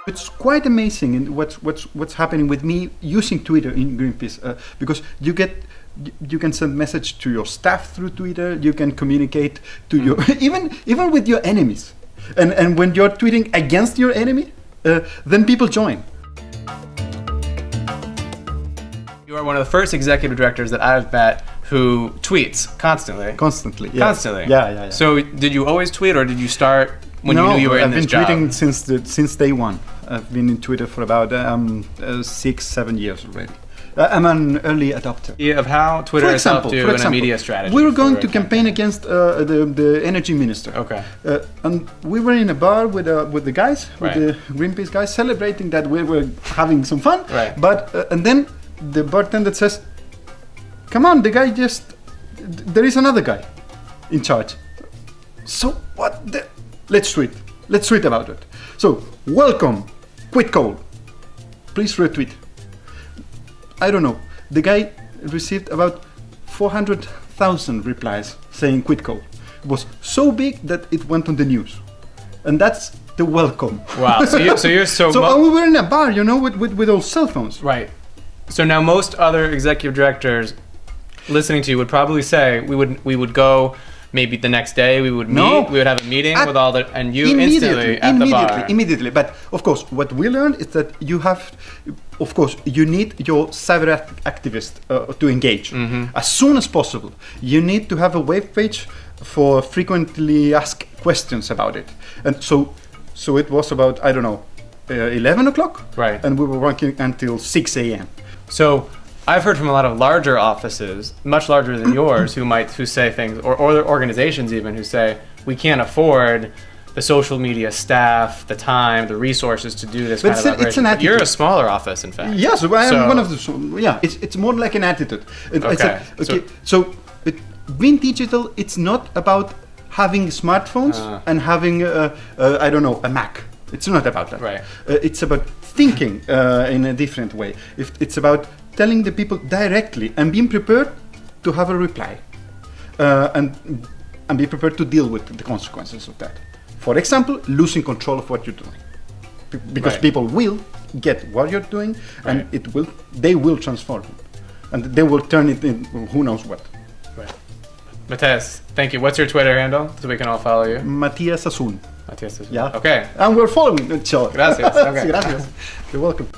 It's quite amazing in what's happening with me using Twitter in Greenpeace, because you can send message to your staff through Twitter. You can communicate to your even with your enemies, and when you're tweeting against your enemy, then people join. You are one of the first executive directors that I've met who tweets constantly. Constantly. Yeah. So did you always tweet, or did you start when you knew you were in this job? I've been tweeting since day one. I've been in Twitter for about 6-7 years already. I'm an early adopter. Of how Twitter has helped you in a media strategy. We were going to campaign against the energy minister. Okay. And we were in a bar with the guys, with the Greenpeace guys, celebrating that we were having some fun. Right. But and then the bartender says, "Come on, there is another guy in charge." So let's tweet. Let's tweet about it. So welcome, quit coal. Please retweet. I don't know. The guy received about 400,000 replies saying quit coal. It was so big that it went on the news, and that's the welcome. Wow. So you're and we were in a bar, with those cell phones. Right. So now most other executive directors listening to you would probably say we would go. Maybe the next day we would meet. We would have a meeting with all and you instantly at the bar. Immediately. But of course, what we learned is that you need your cyber activist to engage as soon as possible. You need to have a web page for frequently asked questions about it. And so it was about 11 o'clock, right? And we were working until 6 a.m. So I've heard from a lot of larger offices, much larger than yours, who say things, or organizations even, who say we can't afford the social media staff, the time, the resources to do this kind of operation. It's an attitude. You're a smaller office, in fact. Yes, I am one of the. Yeah, it's more like an attitude. So being digital, it's not about having smartphones and having a Mac. It's not about that. Right. It's about thinking in a different way. It's about telling the people directly and being prepared to have a reply, and be prepared to deal with the consequences of that. For example, losing control of what you're doing, because people will get what you're doing, and they will transform it, and they will turn it in who knows what. Right. Matias, thank you. What's your Twitter handle so we can all follow you? Matias Asun. Matias Asun. Yeah. Okay. And we're following each other. Gracias. Okay. Gracias. You're welcome.